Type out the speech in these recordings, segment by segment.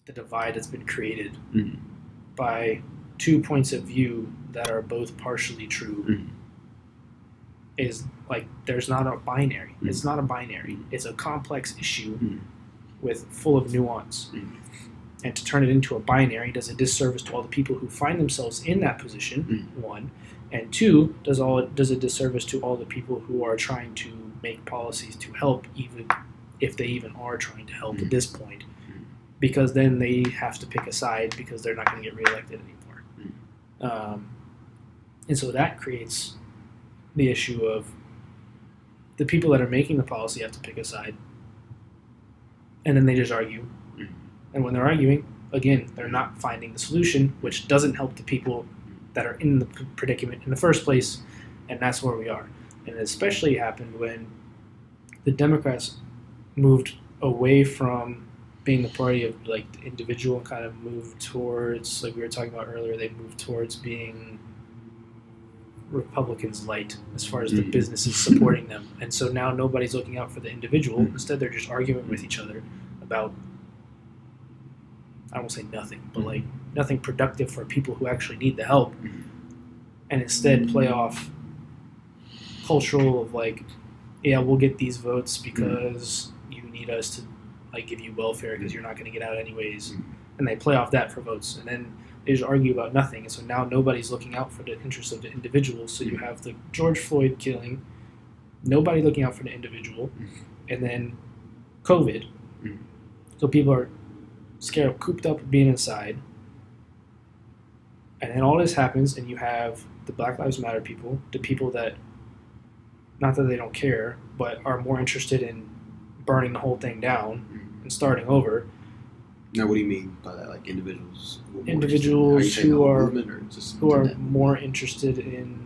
the divide that's been created Mm-hmm. by two points of view that are both partially true Mm-hmm. is like there's not a binary. Mm-hmm. It's not a binary. It's a complex issue Mm-hmm. with full of nuance. Mm-hmm. And to turn it into a binary does a disservice to all the people who find themselves in that position, Mm-hmm. one. And two, does a disservice to all the people who are trying to make policies to help, even if they even are trying to help Mm-hmm. at this point. Mm-hmm. Because then they have to pick a side because they're not going to get reelected anymore. Mm-hmm. And so that creates the issue of the people that are making the policy have to pick a side, and then they just argue. Mm-hmm. And when they're arguing, again, they're not finding the solution, which doesn't help the people that are in the predicament in the first place, and that's where we are. And it especially happened when the Democrats moved away from being the party of like the individual and kind of moved towards, like we were talking about earlier, they moved towards being Republicans light as far as the Mhm. businesses supporting them. And so now nobody's looking out for the individual. Mhm. Instead, they're just arguing with each other about, I won't say nothing, but Mhm. like nothing productive for people who actually need the help. Mhm. And instead play off cultural of like, yeah, we'll get these votes because you need us to like give you welfare because you're not going to get out anyways. Mhm. And they play off that for votes. And then they just argue about nothing. And so now nobody's looking out for the interests of the individual. So you have the George Floyd killing, nobody looking out for the individual, and then COVID. Mhm. So people are scared, cooped up, being inside. And then all this happens, and you have the Black Lives Matter people, the people that, not that they don't care, but are more interested in burning the whole thing down Mhm. and starting over. Now, what do you mean by that? Like individuals? Who are more Individuals interested in- who the whole are- movement or just Who are internet? more interested in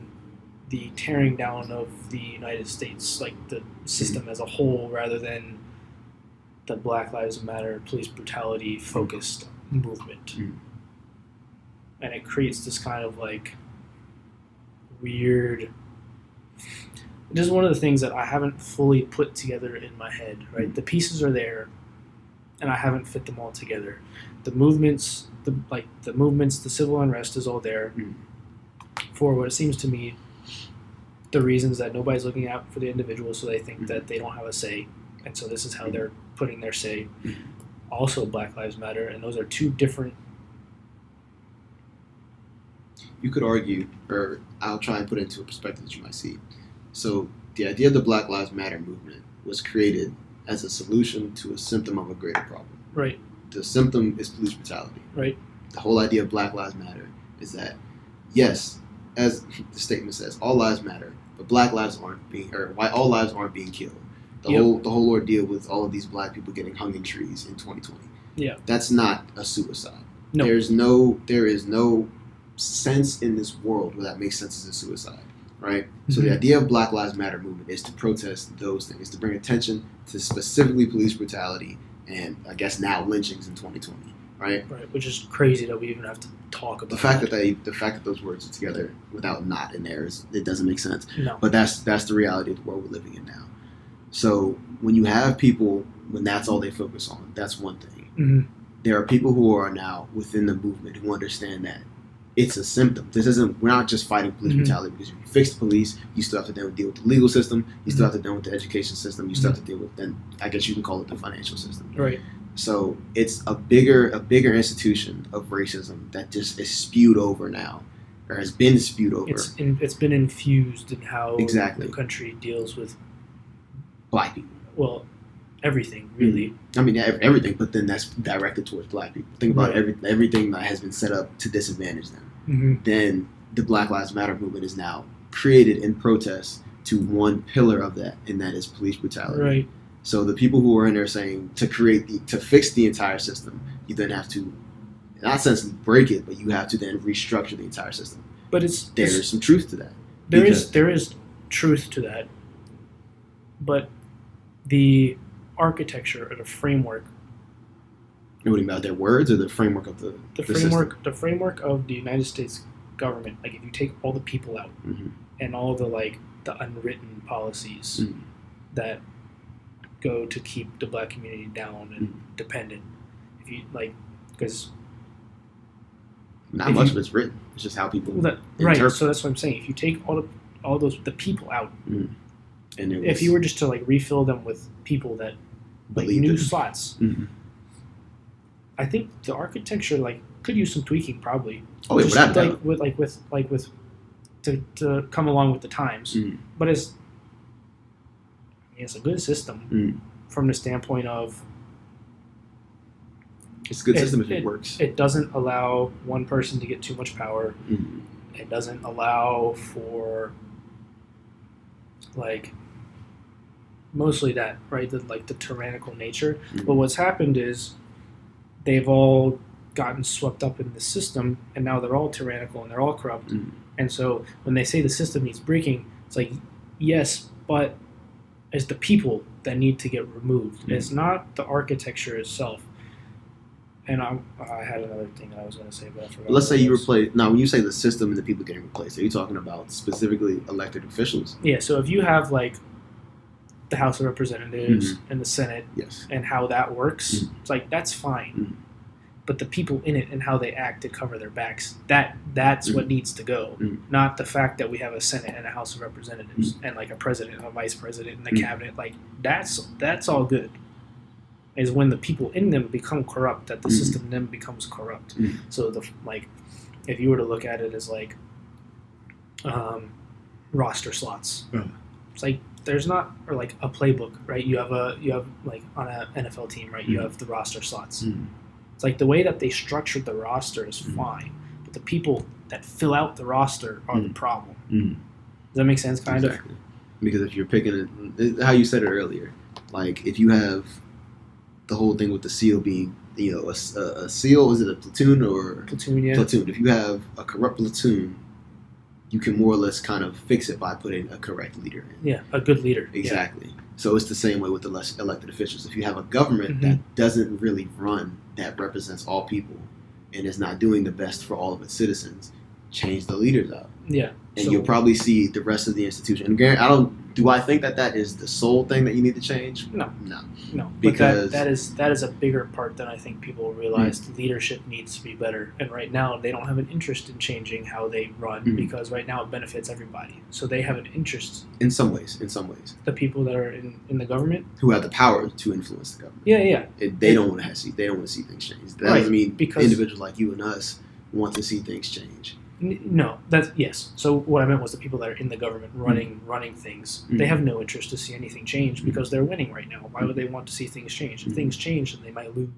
the tearing down of the United States, like the system as a whole, rather than the Black Lives Matter police brutality focused movement. Mhm. And it creates this kind of like weird. Just one of the things that I haven't fully put together in my head. Right, the pieces are there, and I haven't fit them all together. The movements, the civil unrest is all there Mhm. for what it seems to me. The reasons that nobody's looking out for the individual, so they think that they don't have a say, and so this is how they're putting their say. Mhm. Also, Black Lives Matter, and those are two different. You could argue, or I'll try and put it into a perspective that you might see. So the idea of the Black Lives Matter movement was created as a solution to a symptom of a greater problem. Right. The symptom is police brutality. Right. The whole idea of Black Lives Matter is that, yes, as the statement says, all lives matter, but Black lives aren't being, or why all lives aren't being killed. The Yep. whole ordeal with all of these Black people getting hung in trees in 2020. Yeah. That's not a suicide. No. There is no sense in this world where that makes sense as a suicide, right? So the Mhm. idea of Black Lives Matter movement is to protest those things, to bring attention to specifically police brutality and I guess now lynchings in 2020, right? Right. Which is crazy that we even have to talk about The fact that those words are together without not in there it doesn't make sense. No. But that's the reality of the world we're living in now. So when you have people when that's all they focus on, that's one thing. Mhm. There are people who are now within the movement who understand that it's a symptom. We're not just fighting police Mhm. brutality because if you fix the police, you still have to then deal with the legal system, you still have to deal with the education system, you still have to deal with, then I guess you can call it the financial system. Right. So it's a bigger institution of racism that just is spewed over now, or has been spewed over. It's been infused in how Exactly. the country deals with, Black people. well, everything really. I mean everything, but then that's directed towards Black people. Think about Right. everything that has been set up to disadvantage them. Mm-hmm. Then the Black Lives Matter movement is now created in protest to one pillar of that, and that is police brutality. Right. So the people who are in there saying to fix the entire system, you then have to, not essentially break it, but you have to then restructure the entire system. But There's some truth to that. there is truth to that, but the architecture or the framework, What do you mean about their words or the framework of the framework of the United States government, like if you take all the people out Mhm. and all the the unwritten policies Mhm. that go to keep the Black community down and Mhm. dependent, if you because Not If much you- of it's written. It's just how people right. interpret. So that's what I'm saying. If you take all those the people out, And it if was you were just to like refill them with people that like believed new in. slots, Mhm. I think the architecture like could use some tweaking probably. Oh, yeah, Just without like doubt. with to come along with the times. Mhm. But it's a good system Mhm. from the standpoint of It's a good It- system if it works. it doesn't allow one person to get too much power. Mhm. It doesn't allow for like mostly that, right? The tyrannical nature. Mhm. But what's happened is they've all gotten swept up in the system, and now they're all tyrannical and they're all corrupt. Mhm. And so when they say the system needs breaking, it's like yes, but it's the people that need to get removed. Mhm. It's not the architecture itself. And I had another thing that I was going to say, but I forgot. Let's say what it you was. replace. Now, when you say the system and the people getting replaced, are you talking about specifically elected officials? Yeah, so if you have like the House of Representatives and the Senate Yes. and how that works, Mhm. it's like that's fine. Mhm. But the people in it and how they act to cover their backs, that's what needs to go. Mhm. Not the fact that we have a Senate and a House of Representatives and like a president and a vice president and the Mhm. cabinet. Like that's all good. Is when the people in them become corrupt that the Mhm. system then becomes corrupt. Mhm. So if you were to look at it as like roster slots, Mhm. it's like there's not or like a playbook, right? You have like on an NFL team, right? You Mhm. have the roster slots. Mhm. It's like the way that they structured the roster is Mhm. fine, but the people that fill out the roster are the Mhm. problem. Mhm. Does that make sense? Kind Exactly. Because if you're picking it, how you said it earlier, like if you have the whole thing with the SEAL being, a SEAL, is it a platoon or of platoon, yeah. platoon? If you have a corrupt platoon, you can more or less kind of fix it by putting a correct leader in. Yeah, a good leader. Yeah. Exactly. So it's the same way with the less elected officials. If you have a government Mhm. that doesn't really run, that represents all people, and is not doing the best for all of its citizens, change the leaders out. Yeah. And So- you'll probably see the rest of the institution. And do I think that is the sole thing that you need to change? No. No. No, Because- but that is a bigger part than I think people realize. Leadership needs to be better, and right now they don't have an interest in changing how they run Mhm. because right now it benefits everybody. So they have an interest. In some ways. The people that are in the government, Who have the power to influence the government. yeah, They don't want to see things change. That Right, doesn't mean because- individuals like you and us want to see things change. No, that's yes. So what I meant was the people that are in the government running things. Mm. They have no interest to see anything change Mm. because they're winning right now. Why would they want to see things change? If Mm. things change, then they might lose.